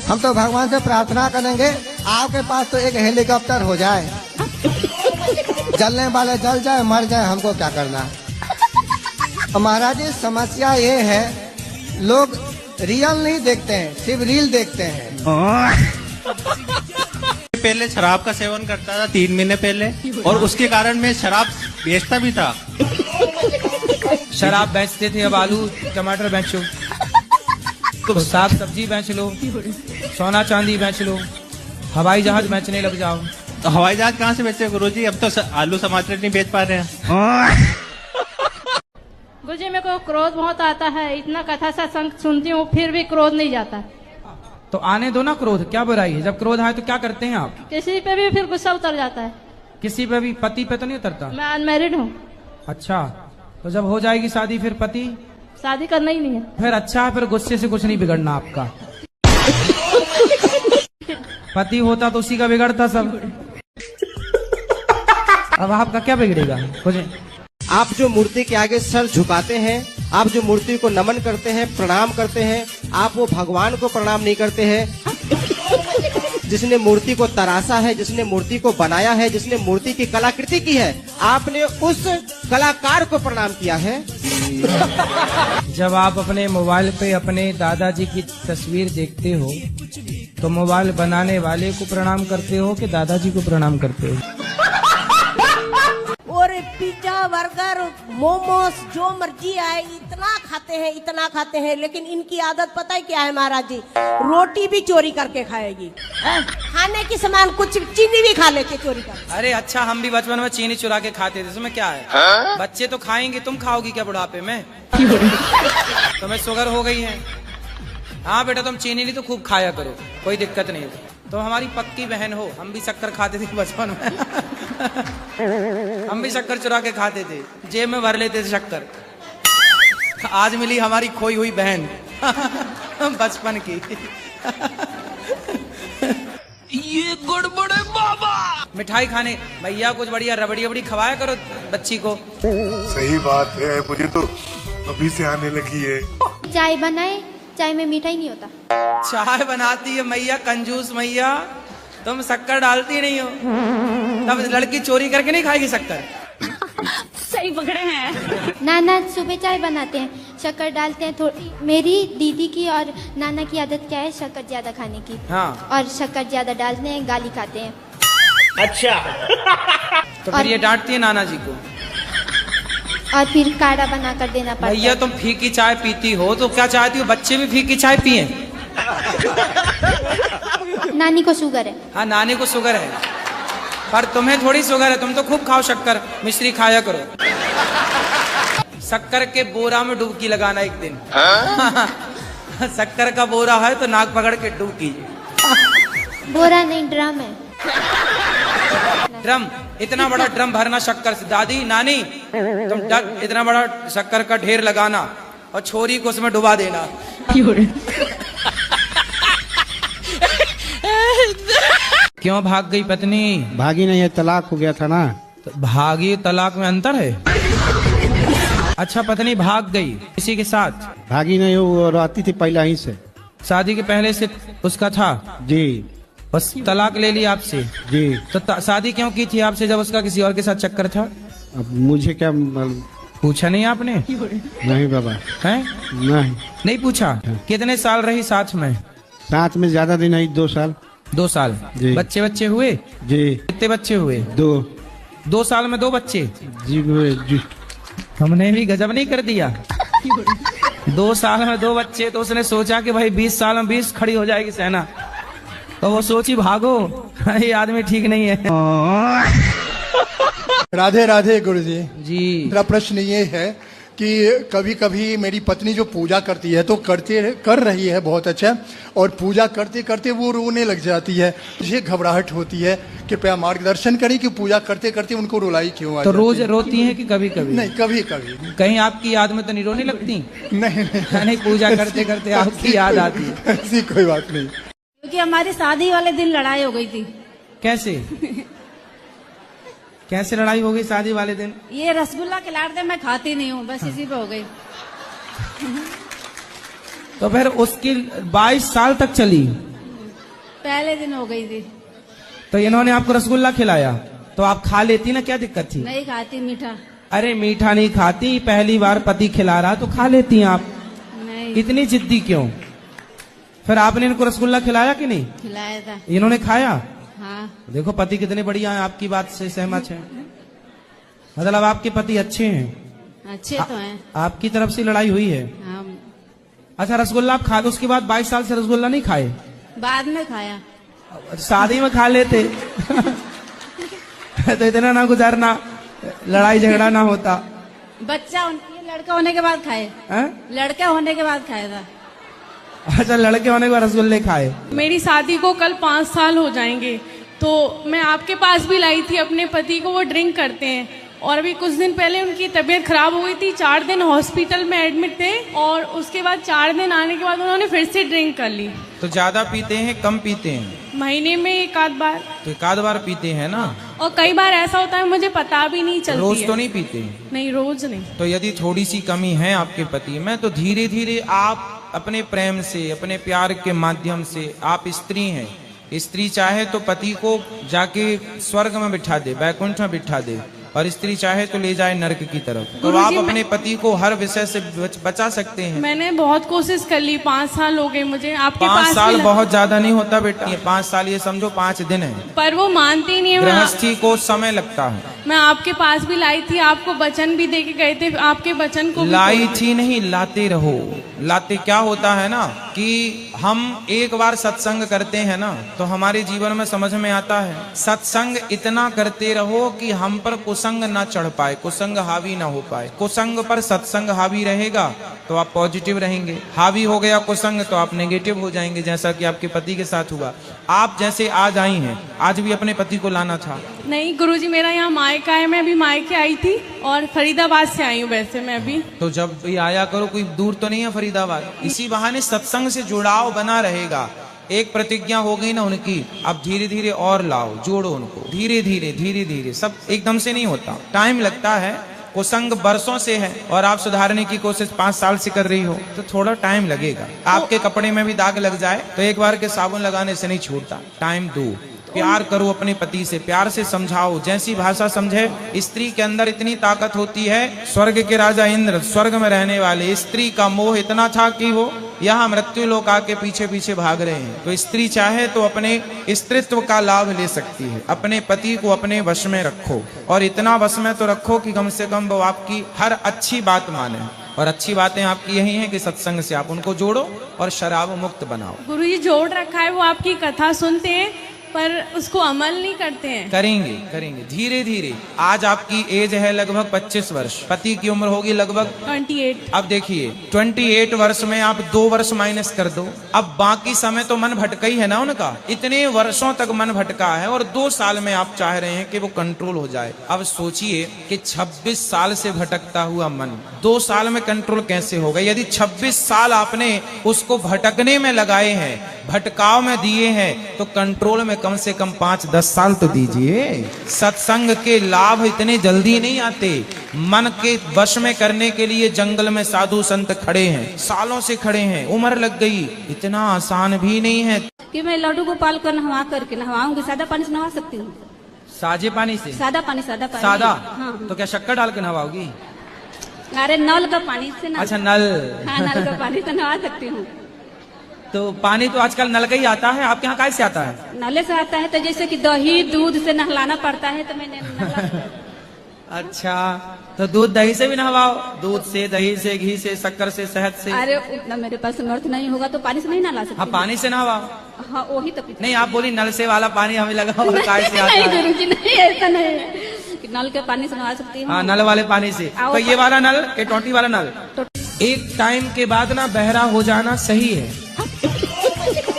हम तो भगवान से प्रार्थना करेंगे आपके पास तो एक हेलीकॉप्टर हो जाए, जलने वाले जल जाए, मर जाए, हमको क्या करना। महाराज जी समस्या ये है, लोग रियल नहीं देखते हैं, सिर्फ रील देखते हैं। पहले शराब का सेवन करता था 3 महीने पहले, और उसके कारण मैं शराब बेचता भी था। शराब बेचते थे, अब आलू टमाटर बेचो, तो साग सब्जी बेच लो, सोना चांदी बेच लो, हवाई जहाज बेचने लग जाओ। तो हवाई जहाज कहाँ से बेचे गुरुजी? अब तो आलू टमाटर नहीं बेच पा रहे हैं। गुरुजी मेरे को क्रोध बहुत आता है, इतना कथा सत्संग सुनती हूँ फिर भी क्रोध नहीं जाता। तो आने दो ना क्रोध, क्या बुराई है? जब क्रोध आए तो क्या करते हैं आप? किसी पे भी फिर गुस्सा उतर जाता है। किसी पे भी? पति पे तो नहीं उतरता? मैं अनमैरिड हूँ। अच्छा, तो जब हो जाएगी शादी फिर पति? शादी करना ही नहीं है। फिर अच्छा है, फिर गुस्से से कुछ नहीं बिगड़ना आपका। पति होता तो उसी का बिगड़ता सब। अब आपका क्या बिगड़ेगा? कुछ आप जो मूर्ति के आगे सर झुकाते हैं, आप जो मूर्ति को नमन करते हैं, प्रणाम करते हैं, आप वो भगवान को प्रणाम नहीं करते हैं जिसने मूर्ति को तराशा है, जिसने मूर्ति को बनाया है, जिसने मूर्ति की कलाकृति की है। आपने उस कलाकार को प्रणाम किया है। जब आप अपने मोबाइल पे अपने दादाजी की तस्वीर देखते हो तो मोबाइल बनाने वाले को प्रणाम करते हो कि दादाजी को प्रणाम करते हो? और पिज्जा बर्गर मोमोस जो मर्जी आए इतना खाते हैं, लेकिन इनकी आदत पता है क्या है महाराज जी? रोटी भी चोरी करके खाएगी, खाने की सामान कुछ चीनी भी खा लेके चोरी कर। अरे अच्छा, हम भी बचपन में चीनी चुरा के खाते थे, इसमें क्या है? बच्चे तो खाएंगे, तुम खाओगी क्या बुढ़ापे में? तुम्हें शुगर हो गई है? हाँ बेटा, तुम चीनी नहीं तो खूब खाया करो, कोई दिक्कत नहीं। तो हमारी पक्की बहन हो, हम भी शक्कर खाते थे बचपन में। हम भी शक्कर चुरा के खाते थे, जेब में भर लेते थे शक्कर। आज मिली हमारी खोई हुई बहन बचपन की। ये गड़बड़ है बाबा। मिठाई खाने भैया कुछ बढ़िया रबड़ी वबड़ी खवाया करो बच्ची को। सही बात है, मुझे तो अभी से आने लगी है। चाय बनाए, चाय में मिठाई नहीं होता। चाय बनाती है मैया, कंजूस मैया, तुम शक्कर डालती नहीं हो, तब लड़की चोरी करके नहीं खाएगी शक्कर। सही पकड़े हैं। नाना सुबह चाय बनाते हैं, शक्कर डालते हैं थोड़ी। मेरी दीदी की और नाना की आदत क्या है? शक्कर ज्यादा खाने की। हाँ। और शक्कर ज्यादा डालते हैं, गाली खाते हैं। अच्छा। तो फिर ये डांटती है नाना जी को, और फिर काढ़ा बना कर देना पड़ता है। भैया तुम फीकी चाय पीती हो तो क्या चाहती हो बच्चे भी फीकी चाय पिए? नानी को शुगर है। हाँ, नानी को शुगर है, पर तुम्हें थोड़ी शुगर है, तुम तो खूब खाओ शक्कर, मिश्री खाया करो। शक्कर के बोरा में डुबकी लगाना एक दिन। शक्कर का बोरा है तो नाक पकड़ के डुबकी। बोरा नहीं, ड्रम है। ड्रम? इतना बड़ा ड्रम भरना शक्कर से? दादी नानी तुम इतना बड़ा शक्कर का ढेर लगाना और छोरी को उसमें डुबा देना। क्यों भाग गई पत्नी? भागी नहीं है, तलाक हो गया था ना। तो भागी तलाक में अंतर है? अच्छा, पत्नी भाग गई किसी के साथ? भागी नहीं, वो रहती थी पहले ही से। शादी के पहले से उसका था? जी। बस तलाक ले ली आपसे? जी। तो शादी क्यों की थी आपसे जब उसका किसी और के साथ चक्कर था? अब मुझे क्या पूछा नहीं आपने? नहीं बाबा। हैं? नहीं पूछा? कितने साल रही साथ में? साथ में ज्यादा दिन नहीं, 2 साल। 2 साल? जी। बच्चे हुए? जी। कितने बच्चे हुए? 2। 2 साल में 2 बच्चे? जी। हमने भी गजब नहीं कर दिया। 2 साल में 2 बच्चे, तो उसने सोचा कि भाई 20 साल में 20 खड़ी हो जाएगी सेना, तो वो सोची भागो, ये आदमी ठीक नहीं है। राधे राधे गुरुजी जी। मेरा प्रश्न ये है कि कभी कभी मेरी पत्नी जो पूजा करती है तो कर रही है बहुत अच्छा, और पूजा करते करते वो रोने लग जाती है, मुझे घबराहट होती है। कृपया मार्गदर्शन करें कि पूजा करते करते उनको रुलाई क्यों आ तो जाती रोज है? रोती है कि कभी कभी? नहीं, कभी कभी। कहीं आपकी याद में तो नहीं रोने लगती? नहीं। नहीं, पूजा करते करते आपकी याद आती है? ऐसी कोई बात नहीं। क्योंकि हमारी शादी वाले दिन लड़ाई हो गई थी। कैसे? कैसे लड़ाई हो गई शादी वाले दिन? ये रसगुल्ला खिलाते मैं खाती नहीं हूँ, बस इसी पे हो गई। तो फिर उसकी 22 साल तक चली? पहले दिन हो गई थी। तो इन्होंने आपको रसगुल्ला खिलाया तो आप खा लेती ना, क्या दिक्कत थी? नहीं खाती मीठा। अरे मीठा नहीं खाती, पहली बार पति खिला रहा तो खा लेती हैं आप, नहीं इतनी जिद्दी क्यों? फिर आपने इनको रसगुल्ला खिलाया कि नहीं? खिलाया था। इन्होंने खाया? हाँ। देखो पति कितने बढ़िया हैं, आपकी बात से सहमत हैं। मतलब आपके पति अच्छे हैं? अच्छे तो हैं। आपकी तरफ से लड़ाई हुई है? हाँ। अच्छा रसगुल्ला आप खा, उसके बाद 22 साल से रसगुल्ला नहीं खाए? बाद में खाया। शादी में खा लेते तो इतना ना गुजारना, लड़ाई झगड़ा ना होता। बच्चा ये लड़का होने के बाद खाए। लड़का होने के बाद खाया था। अच्छा लड़के होने के बाद रसगुल्ले खाए। मेरी शादी को कल 5 साल हो जाएंगे, तो मैं आपके पास भी लाई थी अपने पति को, वो ड्रिंक करते हैं और अभी कुछ दिन पहले उनकी तबीयत खराब हो गई थी, 4 दिन हॉस्पिटल में एडमिट थे और उसके बाद 4 दिन आने के बाद उन्होंने फिर से ड्रिंक कर ली। तो ज्यादा पीते हैं कम पीते हैं? महीने में 1 आध बार। तो 1 आध बार पीते हैं ना? और कई बार ऐसा होता है मुझे पता भी नहीं चलती रोज है। तो नहीं पीते? नहीं रोज नहीं। तो यदि थोड़ी सी कमी है आपके पति में तो धीरे धीरे आप अपने प्रेम से, अपने प्यार के माध्यम से, आप स्त्री हैं, स्त्री चाहे तो पति को जाके स्वर्ग में बिठा दे, वैकुंठ में बिठा दे, और स्त्री चाहे तो ले जाए नरक की तरफ। तो आप अपने पति को हर विषय से बचा सकते हैं। मैंने बहुत कोशिश कर ली, 5 साल हो गए मुझे आपके 5 पास साल बहुत ज्यादा नहीं होता बेटा, ये 5 साल ये समझो 5 दिन है। पर वो मानती नहीं है। गृहस्थी को समय लगता है। मैं आपके पास भी लाई थी, आपको वचन भी दे के गए थे, आपके वचन को लाई थी नहीं, लाते रहो। लाते क्या होता है ना कि हम एक बार सत्संग करते हैं ना तो हमारे जीवन में समझ में आता है, सत्संग इतना करते रहो कि हम पर कुसंग ना चढ़ पाए, कुसंग हावी ना हो पाए। कुसंग पर सत्संग हावी रहेगा तो आप पॉजिटिव रहेंगे, हावी हो गया कुसंग तो आप नेगेटिव हो जाएंगे, जैसा कि आपके पति के साथ हुआ। आप जैसे आज आई हैं, आज भी अपने पति को लाना था। नहीं गुरुजी, मेरा यहाँ मायका है, मैं अभी मायके आई थी और फरीदाबाद से आई हूँ वैसे मैं अभी। तो जब भी आया करो, कोई दूर तो नहीं है फरीदाबाद, इसी बहाने सत्संग से जुड़ाव बना रहेगा। एक प्रतिज्ञा हो गई ना उनकी, अब धीरे धीरे और लाओ, जोड़ो उनको, धीरे धीरे धीरे धीरे, सब एकदम से नहीं होता, टाइम लगता है। कुसंग बरसों से है और आप सुधारने की कोशिश 5 साल से कर रही हो तो थोड़ा टाइम लगेगा। आपके कपड़े में भी दाग लग जाए तो एक बार के साबुन लगाने से नहीं छूटता, टाइम दो। प्यार करो अपने पति से, प्यार से समझाओ, जैसी भाषा समझे। स्त्री के अंदर इतनी ताकत होती है, स्वर्ग के राजा इंद्र, स्वर्ग में रहने वाले, स्त्री का मोह इतना था कि वो यहाँ मृत्यु लोक आके पीछे पीछे भाग रहे हैं। तो स्त्री चाहे तो अपने स्त्रीत्व का लाभ ले सकती है। अपने पति को अपने वश में रखो, और इतना वश में तो रखो कि कम से कम वो आपकी हर अच्छी बात माने। और अच्छी बातें आपकी यही हैं कि सत्संग से आप उनको जोड़ो और शराब मुक्त बनाओ। गुरुजी जोड़ रखा है, वो आपकी कथा सुनते हैं पर उसको अमल नहीं करते हैं। करेंगे करेंगे धीरे धीरे। आज आपकी एज है लगभग 25 वर्ष, पति की उम्र होगी लगभग 28। अब देखिए 28 वर्ष में आप 2 वर्ष माइनस कर दो, अब बाकी समय तो मन भटका ही है ना उनका। इतने वर्षों तक मन भटका है और 2 साल में आप चाह रहे हैं कि वो कंट्रोल हो जाए। अब सोचिए कि 26 साल से भटकता हुआ मन 2 साल में कंट्रोल कैसे होगा। यदि 26 साल आपने उसको भटकने में लगाए हैं, भटकाव में दिए हैं, तो कंट्रोल में कम से कम 5-10 साल तो दीजिए। सत्संग के लाभ इतने जल्दी नहीं आते। मन के वश में करने के लिए जंगल में साधु संत खड़े हैं, सालों से खड़े हैं, उम्र लग गई, इतना आसान भी नहीं है कि मैं लड्डू गोपाल को नहवा करके नहवाऊंगी। सादा पानी से नहवा सकती हूँ? साजे पानी से? सादा पानी। सादा पानी। सादा? हाँ। तो क्या शक्कर डाल के नहवाओगी? अरे नल का पानी से ना। अच्छा नल। हाँ नल का पानी से नहवा सकती हूँ। तो पानी तो आजकल नल का ही आता है, आपके यहाँ कैसे आता है? नले से आता है, तो जैसे कि दही दूध से नहलाना पड़ता है तो मैंने अच्छा, तो दूध दही से भी नहवाओ, दूध से, दही से, घी से, शक्कर से, शहद से। अरे उतना मेरे पास समर्थ नहीं होगा तो पानी से नहीं नहला सकती। हाँ पानी से नहवाओ। हाँ वही तो। नहीं आप बोली नल से वाला पानी हमें लगा और काय से आता नहीं है। गुरुजी नहीं, ऐसा नहीं है कि नल के पानी से नहा सकती हूँ। हाँ नल वाले पानी से। तो ये वाला नल के टोटी वाला नल? एक टाइम के बाद ना बहरा हो जाना सही है।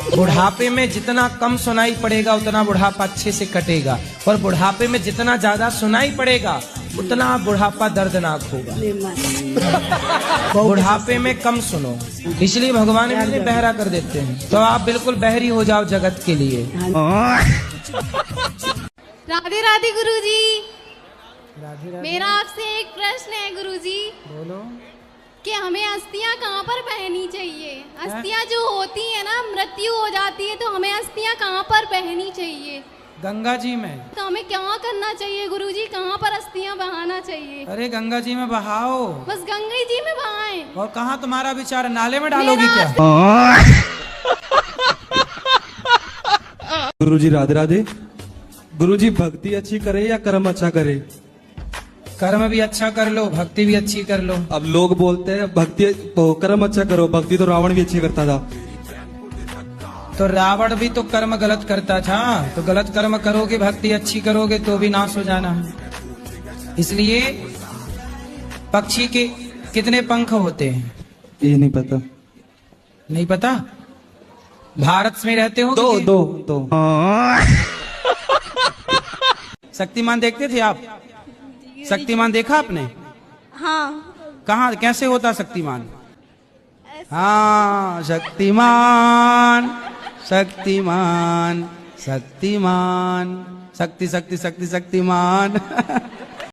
बुढ़ापे में जितना कम सुनाई पड़ेगा उतना बुढ़ापा अच्छे से कटेगा, और बुढ़ापे में जितना ज्यादा सुनाई पड़ेगा उतना बुढ़ापा दर्दनाक होगा। बुढ़ापे में कम सुनो, इसलिए भगवान इन्हें बहरा कर देते हैं। तो आप बिल्कुल बहरी हो जाओ जगत के लिए। राधे राधे गुरुजी। मेरा आपसे एक प्रश्न है गुरुजी। बोलो। कि हमें अस्थियां कहाँ पर बहनी चाहिए। अस्थियां जो होती है ना, मृत्यु हो जाती है, तो हमें अस्थियां कहाँ पर बहनी चाहिए? गंगा जी में। तो हमें क्या करना चाहिए गुरुजी? कहाँ पर अस्थियां बहाना चाहिए? अरे गंगा जी में बहाओ। बस गंगा जी में बहाएं। और कहाँ तुम्हारा विचार, नाले में डालोगी क्या? गुरुजी राधे राधे। गुरुजी भक्ति अच्छी करे या कर्म अच्छा करे? कर्म भी अच्छा कर लो, भक्ति भी अच्छी कर लो। अब लोग बोलते हैं भक्ति तो कर्म अच्छा करो, भक्ति तो रावण भी अच्छी करता था। तो रावण भी तो कर्म गलत करता था, तो गलत कर्म करोगे, भक्ति अच्छी करोगे तो भी नाश हो जाना है। इसलिए पक्षी के कितने पंख होते हैं? ये नहीं पता। नहीं पता? भारत में रहते हो? दो। शक्तिमान देखते थे आप? शक्तिमान देखा आपने? हाँ। कहाँ, कैसे होता शक्तिमान? हाँ, शक्तिमान शक्तिमान शक्तिमान, शक्ति शक्ति शक्ति शक्तिमान।